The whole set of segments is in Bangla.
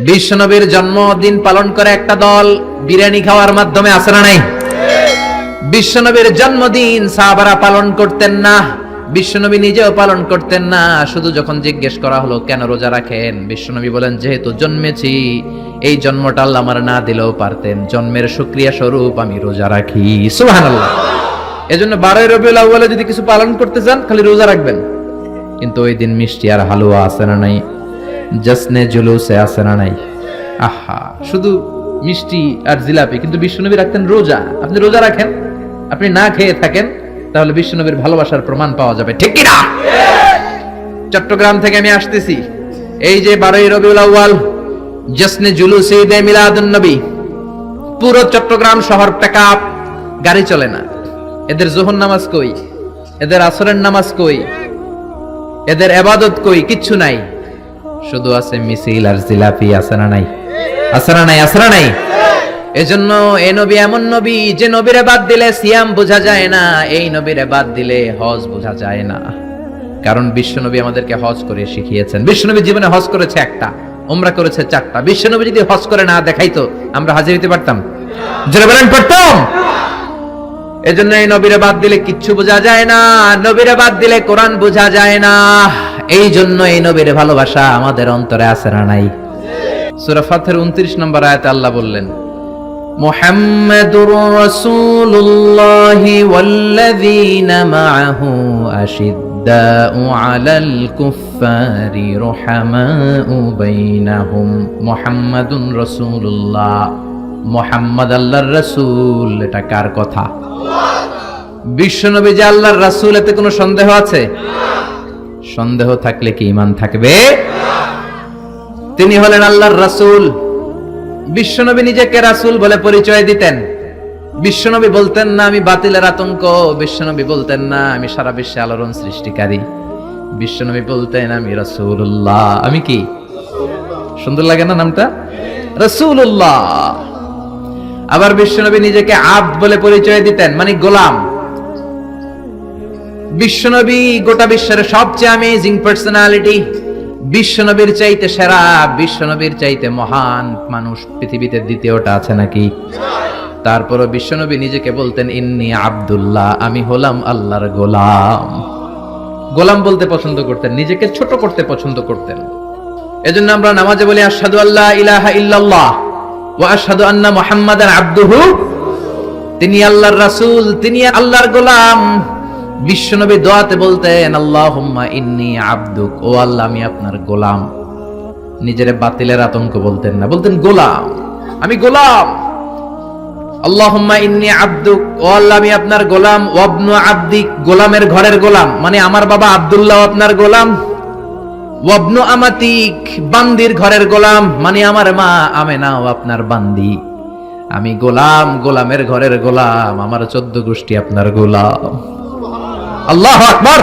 বিশ্বনবীর জন্মদিন পালন করে একটা দল বিরিয়ানি খাওয়ার মাধ্যমে, আছে না নাই? বিশ্বনবীর জন্মদিন সাহাবারা পালন করতেন না, বিশ্বনবী নিজেও পালন করতেন না। শুধু যখন জিজ্ঞেস করা হলো কেন রোজা রাখেন, বিশ্বনবী বলেন যেহেতু জন্মেছি, এই জন্মটা আল্লাহ আমার না দিলেও পারতেন, জন্মের শুকরিয়া স্বরূপ আমি রোজা রাখি। সুবহানাল্লাহ। এজন্য 12 রবিউল আউয়ালে যদি কিছু পালন করতে চান খালি রোজা রাখবেন, কিন্তু ওই দিন মিষ্টি আর হালুয়া আছে না নাই, জশ্নে জুলুসে আছে না নাই। আহা, শুধু মিষ্টি আর জিলাপি, কিন্তু বিশ্বনবী রাখতেন রোজা। আপনি রোজা রাখেন, আপনি না খেয়ে থাকেন, তাহলে বিশ্বনবীর ভালোবাসার প্রমাণ পাওয়া যাবে, ঠিক কি না? চট্টগ্রাম থেকে আমি আসতেছি, এই যে 12 রবিউল আউয়াল জশ্নে জুলুসে ঈদে মিলাদুন নবী, পুরো চট্টগ্রাম শহর প্যাকআপ, গাড়ি চলে না। এদের যোহর নামাজ কই, এদের আসরের নামাজ কই, এদের ইবাদত কই? কিচ্ছু নাই, শুধু আছে মিছিল আর জিলাপি। আছে না নাই? আছে না নাই? আছে না নাই? এজন্য এই নবী এমন নবী যে নবীরে বাদ দিলে সিয়াম বোঝা যায় না, এই নবীরে বাদ দিলে হজ বোঝা যায় না। কারণ বিশ্বনবী আমাদেরকে হজ করে শিখিয়েছেন। বিশ্বনবী জীবনে হজ করেছে একটা, উমরা করেছে 4টা। বিশ্বনবী যদি হজ করে না দেখাইতো, আমরা হাজির হইতে পারতাম? জোরে বলেন, পারতাম? এজন্য এই নবীরে বাদ দিলে কিচ্ছু বোঝা যায় না, নবীরে বাদ দিলে কোরআন বোঝা যায় না। এই জন্য এই নবীর ভালোবাসা আমাদের অন্তরে আছে না নাই? সূরা ফাতিহার 29 নম্বর আয়াতে আল্লাহ বললেন, মুহাম্মাদুর রাসূলুল্লাহি ওয়াল্লাযীনা মাআহু আশিদ্দাউ আলাল কুফফারি রুহামাউ বাইনাহুম। মুহাম্মাদুর রাসূলুল্লাহ, মুহাম্মদ আল্লাহর রাসূল। এটা কার কথা? বিশ্বনবী যে আল্লাহর রাসূল, এতে কোনো সন্দেহ আছে? সন্দেহ থাকলে কি ঈমান থাকবে? তিনি হলেন আল্লাহর রাসূল। বিশ্বনবী নিজেকে রাসূল বলে পরিচয় দিতেন। বিশ্বনবী বলতেন না আমি বাতিলের আতঙ্ক, বিশ্বনবী বলতেন না আমি সারা বিশ্বে আলোড়ন সৃষ্টিকারী, বিশ্বনবী বলতেন আমি রাসূলুল্লাহ। আমি কি? সুন্দর লাগে না নামটা? রাসূলুল্লাহ। আবার বিশ্বনবী নিজেকে আব্দ বলে পরিচয় দিতেন, মানে গোলাম। বিশ্বনবী গোটা বিশ্বের সবচেয়ে অ্যামেজিং পার্সোনালিটি, বিশ্বনবীর চাইতে সেরা, বিশ্বনবীর চাইতে মহান মানুষ পৃথিবীতে দ্বিতীয়টা আছে নাকি? তারপরও বিশ্বনবী নিজেকে বলতেন ইন্নী আব্দুল্লাহ, আমি হলাম আল্লাহর গোলাম। গোলাম বলতে পছন্দ করতেন, নিজেকে ছোট করতে পছন্দ করতেন। এজন্য আমরা নামাজে বলি আশহাদু আল্লা ইলাহা ইল্লাল্লাহ ওয়া আশহাদু আন্না মুহাম্মাদান আবদুহু। তিনি আল্লাহর রাসূল, তিনি আল্লাহর গোলাম। বিশ্বনবী দোয়াতে বলতেন আল্লাহুম্মা ইন্নী আবদুক, ও আল্লাহ আমি আপনার গোলাম। নিজেরে বাতিলের আতঙ্ক বলতেন না, বলতেন গোলাম, আমি গোলাম। আল্লাহুম্মা ইন্নী আবদুক, ও আল্লাহ আমি আপনার গোলাম। ওয়াবনু আবদিক, গোলামের ঘরের গোলাম, মানে আমার বাবা আব্দুল্লাহ আপনার গোলাম। ওয়াবনু আমাতিক, বান্দির ঘরের গোলাম, মানে আমার মা আমেনাও আপনার বান্দি। আমি গোলাম, গোলামের ঘরের গোলাম, আমার 14 গোষ্ঠী আপনার গোলাম। আল্লাহু আকবার।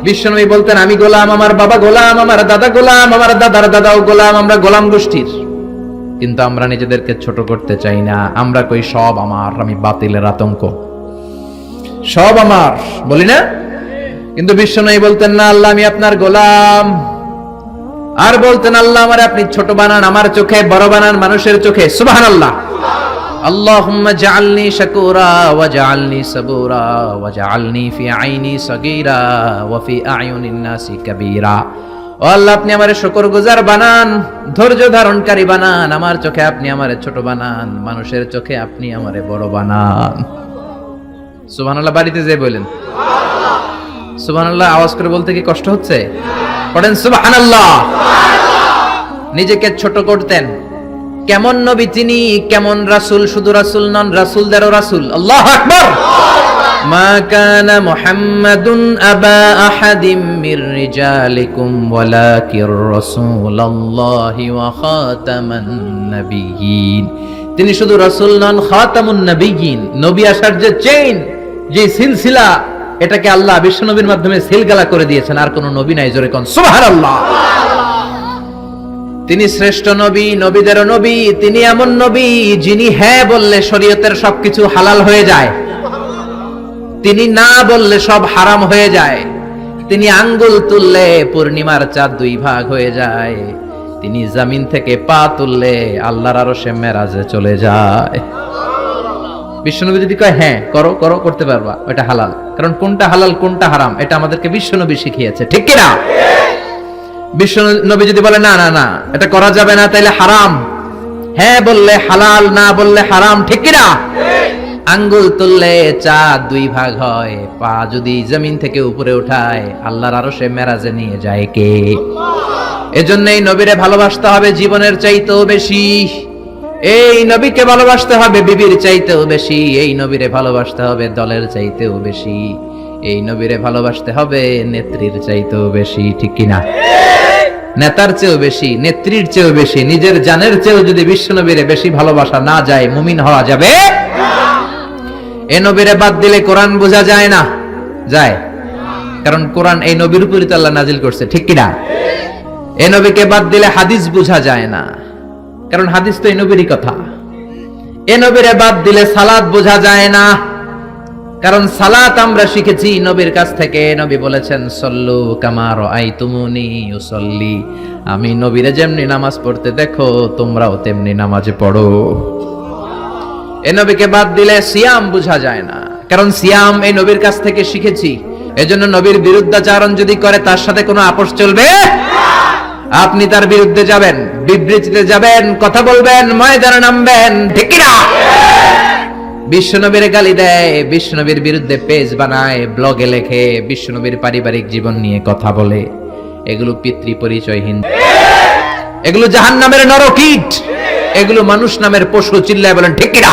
বিশ্বনবী বলতেন আমি গোলাম, আমার বাবা গোলাম, আমার দাদা গোলাম, আমার দাদার দাদাও গোলাম, আমরা গোলাম গোষ্ঠীর। কিন্তু আমরা নিজেদেরকে ছোট করতে চাই না, আমরা কই সব আমার, আমি বাতিলের আতঙ্ক, সব আমার, বলি না? কিন্তু বিশ্বনবী বলতেন না আল্লাহ আমি আপনার গোলাম। আর বলতেন আল্লাহ আমারে আপনি ছোট বানান, আমার চোখে বড় বানান, মানুষের চোখে। সুবহানাল্লাহ। আল্লাহুম্মা জাআলনি শাকুরা ওয়া জাআলনি সাবুরা ওয়া জাআলনি ফি আইনি সাগীরা ওয়া ফি আয়ুনিন নাসি কাবীরা। ও আল্লাহ আপনি আমারে শুকরগুজার বানান, ধৈর্য ধারণকারী বানান, আমার চোখে আপনি আমারে ছোট বানান, মানুষের চোখে আপনি আমারে বড় বানান। সুবহানাল্লাহ। বাড়িতে যেয়ে বলেন সুবহানাল্লাহ। সুবহানাল্লাহ আওয়াজ করে বলতে কি কষ্ট হচ্ছে? পড়েন সুবহানাল্লাহ। নিজেকে ছোট করতেন। কেমন নবী তিনি, কেমন রাসূল, শুধু রাসূল নন, রাসূলদেরও রাসূল। আল্লাহু আকবার। মা কানা মুহাম্মাদুন আবা আহাদিম মির রিজালিকুম ওয়ালাকির রাসূলুল্লাহি ওয়া খাতামান নাবিয়্যিন। তিনি শুধু রাসূল নন, খাতামুন নাবিয়্যিন। নবী আসার যে চেইন, যে সিলসিলা, এটাকে আল্লাহ বিশ্বনবীর মাধ্যমে সিলগালা করে দিয়েছেন। আর কোন নবী নাই, জোরে কোন সুবহানাল্লাহ। তিনি শ্রেষ্ঠ নবী, নবীদেরও নবী। তিনি এমন নবী যিনি হ্যাঁ বললে শরীয়তের সবকিছু হালাল হয়ে যায়, তিনি না বললে সব হারাম হয়ে যায়। তিনি আঙ্গুল তুললে পূর্ণিমার চাঁদ 2 ভাগ হয়ে যায়। তিনি জমিন থেকে পা তুললে আল্লাহর আরশে মেরাজে চলে যায়। বিশ্বনবী যদি কয় হ্যাঁ করো করো করতে পারবা, ওটা হালাল। কারণ কোনটা হালাল কোনটা হারাম এটা আমাদেরকে বিশ্বনবী শিখিয়েছে, ঠিক কি না? বিশ্বনবী যদি বলে না না না এটা করা যাবে না, তাইলে হারাম, হ্যাঁ বললে হালাল, না বললে হারাম, ঠিক কি না? আঙ্গুল তুললে চাঁদ দুই ভাগ হয়, পা যদি জমিন থেকে উপরে উঠায় আল্লাহর আরশে মেরাজে নিয়ে যায় কে? এজন্যই নবীরে ভালোবাসতে হবে জীবনের চাইতেও বেশি, এই নবীকে ভালোবাসতে হবে বিবির চাইতেও বেশি, এই নবীরে ভালোবাসতে হবে দলের চাইতেও বেশি, এই নবীরে ভালোবাসতে হবে নেত্রীর চাইতেও বেশি, ঠিক কিনা? নেতার চেয়েও বেশি, নেত্রীর চেয়েও বেশি, নিজের জানের চেয়েও যদি বিশ্ব নবীরে বেশি ভালোবাসা না যায় মুমিন হওয়া যাবে? এ নবীরে বাদ দিলে কোরআন বোঝা যায় না, যায়? কারণ কোরআন এই নবীর উপরই তো আল্লাহ নাজিল করছে, ঠিক কিনা? এ নবীকে বাদ দিলে হাদিস বোঝা যায় না, কারণ হাদিস তো এই নবীরই কথা। এ নবীরে বাদ দিলে সালাত বোঝা যায় না, কারণ সালাত আমরা শিখেছি নবীর কাছ থেকে। নবী বলেছেন সল্লু কামা রাআইতুমুনি উসাল্লি, আমি নবীরে যেমনি নামাজ পড়তে দেখো তোমরাও তেমনি নামাজে পড়ো। এ নবীকে বাদ দিলে সিয়াম বোঝা যায় না, কারণ সিয়াম এই নবীর কাছ থেকে শিখেছি। এজন্য নবীর বিরুদ্ধাচরণ যদি করে তার সাথে কোনো আপোষ চলবে? আপনি তার বিরুদ্ধে যাবেন, বিবৃতিতে যাবেন, কথা বলবেন, ময়দানে নামবেন, ঠিক না? বিশ্বনবীর গালি দেয়, বিশ্বনবীর বিরুদ্ধে পেজ বানায়, ব্লগে লেখে, বিশ্বনবীর পারিবারিক জীবন নিয়ে কথা বলে, এগুলো পিতৃ পরিচয়হীন, এগুলো জাহান্নামের নরকীট, এগুলো মানুষ নামের পশু। চিল্লায় বলেন ঠিক না?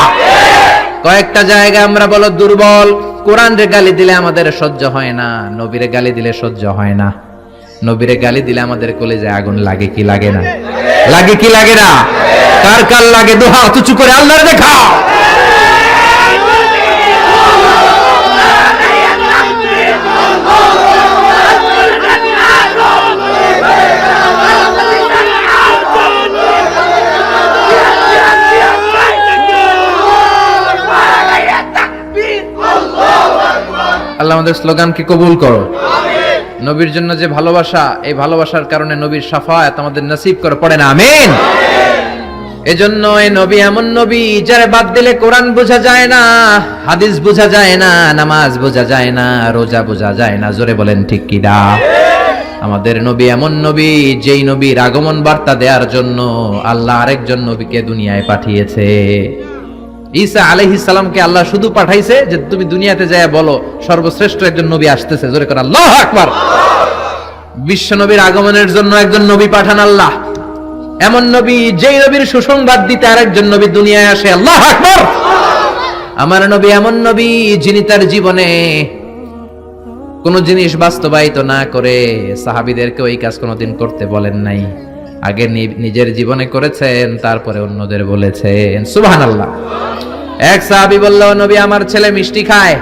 কয়েকটা জায়গায় আমরা বলো দুর্বল, কোরআনের গালি দিলে আমাদের সহ্য হয় না, নবীরে গালি দিলে সহ্য হয় না। নবীরে গালি দিলে আমাদের কলিজায় আগুন লাগে কি লাগে না? লাগে কি লাগে না? কার কার লাগে? দুহা উঁচু করে আল্লাহর দেখাও। আল্লাহ আমাদের স্লোগানকে কবুল করো। নবীর জন্য যে ভালোবাসা, এই ভালোবাসার কারণে নবীর শাফায়াত আমাদের নসিব করে, পড়ে না আমিন? এজন্য এই নবী এমন নবী যারা বাদ দিলে কোরআন বোঝা যায় না, হাদিস বোঝা যায় না, নামাজ বোঝা যায় না, রোজা বোঝা যায় না। জোরে বলেন ঠিক কি না? আমাদের নবী এমন নবী যেই নবীর আগমন বার্তা দেওয়ার জন্য আল্লাহ আরেকজন নবীকে দুনিয়ায় পাঠিয়েছে। ঈসা আলাইহিস সালামকে আল্লাহ শুধু পাঠাইছে যে তুমি দুনিয়াতে যায় বলো সর্বশ্রেষ্ঠ একজন নবী আসতেছে। জোরে করে আল্লাহু আকবার। বিশ্ব নবীর আগমনের জন্য একজন নবী পাঠান আল্লাহ, এমন নবী যেই নবীর সুসংবাদ দিতে আরেকজন নবী দুনিয়ায় আসে। আল্লাহু আকবার। আমার নবী এমন নবী যিনি তার জীবনে কোন জিনিস বাস্তবায়িত না করে সাহাবীদেরকে ওই কাজ কোনোদিন করতে বলেন নাই, আগে নিজের জীবনে করেছেন, তারপরে অন্যদের বলেছেন। সুবহানাল্লাহ। এক সাহাবী বলল, নবী আমার ছেলে মিষ্টি খায়,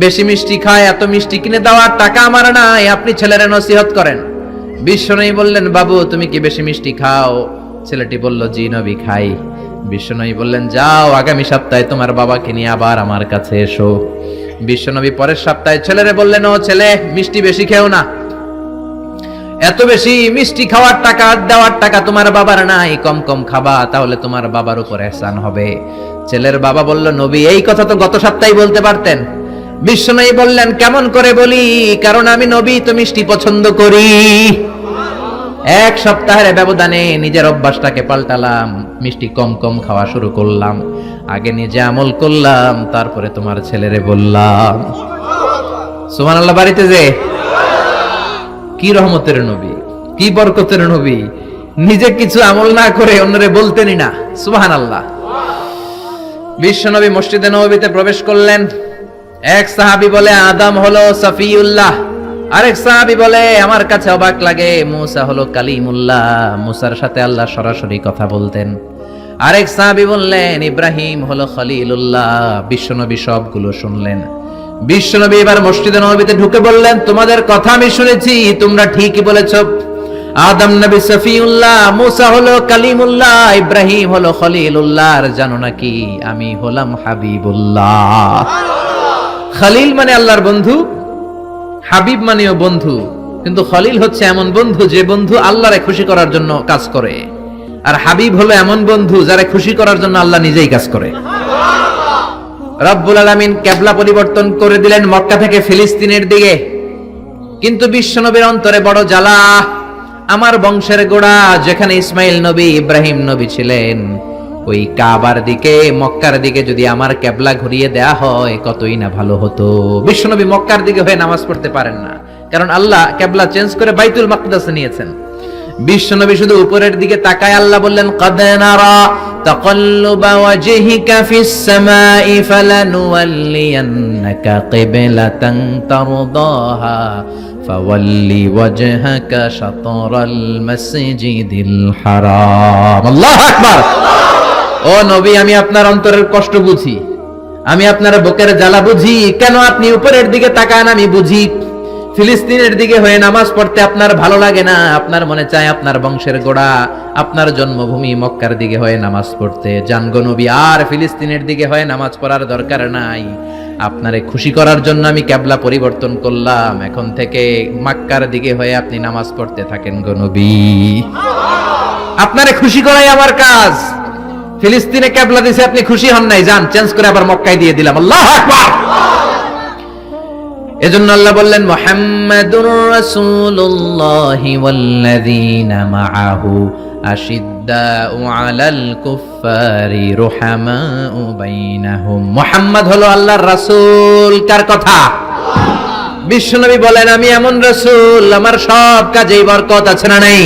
বেশি মিষ্টি খায়, এত মিষ্টি কিনে দেওয়ার টাকা আমার নাই, আপনি ছেলের নসিহত করেন। বিশ্বনবী বললেন, বাবু তুমি কি বেশি মিষ্টি খাও? ছেলেটি বলল, জি নবী খাই। বিশ্বনবী বললেন, যাও আগামী সপ্তাহে তোমার বাবাকে নিয়ে আবার আমার কাছে এসো। বিশ্বনবী পরের সপ্তাহে ছেলেরে বললেন, ও ছেলে মিষ্টি বেশি খেও না, এত বেশি মিষ্টি খাওয়ার টাকা দেওয়ার টাকা তোমার বাবার নাই, কম কম খাবা, তাহলে তোমার বাবার উপর ihsan হবে। ছেলের বাবা বলল, নবী এই কথা তো গত সপ্তাহে বলতে পারতেন। বিশ্বনবী বললেন, কেমন করে বলি, কারণ আমি নবী তো মিষ্টি পছন্দ করি। এক সপ্তাহের ব্যবধানে নিজের অভ্যাসটাকে পাল্টালাম, মিষ্টি কম কম খাওয়া শুরু করলাম, আগে নিজে আমল করলাম, তারপরে তোমার ছেলেরে বললাম। সুবহানাল্লাহ। বাড়িতে যে কি রহমতের নবী, কি বরকতের নবী, নিজে কিছু আমল না করে অন্যরে বলতেনই না। সুবহানাল্লাহ। বিশ্বনবী মসজিদে নববীতে প্রবেশ করলেন। এক সাহাবী বলে, আদম হলো সফিউল্লাহ। আরেক সাহাবী বলে, আমার কাছে অবাক লাগে, মুসা হলো কালিমুল্লাহ, মুসার সাথে আল্লাহ সরাসরি কথা বলতেন। আরেক সাহাবী বললেন, ইব্রাহিম হলো খলিলুল্লাহ। বিশ্বনবী সবগুলো শুনলেন। বিশ্বনবী এবার মসজিদে নববীতে ঢুকে বললেন, তোমাদের কথা আমি শুনেছি, তোমরা ঠিকই বলেছ। আদম নবী সফিউল্লাহ, মুসা হলো কালিমুল্লাহ, ইব্রাহিম হলো খলিলুল্লাহ, আর জানো নাকি আমি হলাম হাবিবুল্লাহ। খলিল মানে আল্লাহর বন্ধু, হাবিব মানেও বন্ধু। কিন্তু খলিল হচ্ছে এমন বন্ধু যে বন্ধু আল্লাহরে খুশি করার জন্য কাজ করে, আর হাবিব হলো এমন বন্ধু যারা খুশি করার জন্য আল্লাহ নিজেই কাজ করে। রব্বুল আলামিন কিবলা পরিবর্তন করে দিলেন মক্কা থেকে ফিলিস্তিনের দিকে, কিন্তু বিশ্বনবীর অন্তরে বড় জ্বালা। আমার বংশের গোড়া যেখানে ইসমাইল নবী ইব্রাহিম নবী ছিলেন, ওই কাবার দিকে মক্কার দিকে যদি আমার কিবলা ঘুরিয়ে দেয়া হয় কতই না ভালো হতো। বিশ্বনবী মক্কার দিকে হয়ে নামাজ পড়তে পারেন না, কারণ আল্লাহ কিবলা চেঞ্জ করে বাইতুল মাকদাসে নিয়েছেন। বিশ্বনবী শুধু উপরের দিকে তাকায়, আল্লাহ বললেন ক্বাদ নারা তাকাল্লুবা ওয়াজহিকা ফিস সামাই ফালানুওয়াল্লিয়ান্নাকা কিবলাতান তারদাহা ফাওয়াল্লি ওয়াজহাকা শাতরাল মাসজিদিল হারাম। আল্লাহু আকবার। ও নবী, আমি আপনার অন্তরের কষ্ট বুঝি, আমি আপনার বুকের জ্বালা বুঝি। কেন আপনি উপরের দিকে তাকান আমি বুঝি। ফিলিস্তিনের দিকে হয়ে নামাজ পড়তে আপনার ভালো লাগে না, আপনার মনে চায় আপনার বংশের গোড়া, আপনার জন্মভূমি মক্কার দিকে হয়ে নামাজ পড়তে। জানগো নবী, আর ফিলিস্তিনের দিকে হয়ে নামাজ পড়ার দরকার নাই। আপনারে খুশি করার জন্য আমি কিবলা পরিবর্তন করলাম, এখন থেকে মক্কার দিকে হয়ে আপনি নামাজ পড়তে থাকেন গো নবী। আপনারে খুশি করাই আমার কাজ। ফিলিস্তিনে কিবলা দিছে, আপনি খুশি হন নাই, যান চেঞ্জ করে আবার মক্কায় দিয়ে দিলাম। আল্লাহু আকবার। এজন্য আল্লাহ বললেন মুহাম্মাদুর রাসূলুল্লাহি ওয়াল্লাযীনা মাআহু আশিদ্দাউ আলাল কুফফারি রুহামাউ বাইনাহুম। মুহাম্মদ হলো আল্লাহর রাসূল। কার কথা? বিশ্বনবী বলেন আমি এমন রাসূল, আমার সব কাজেই বরকত আছে না নাই?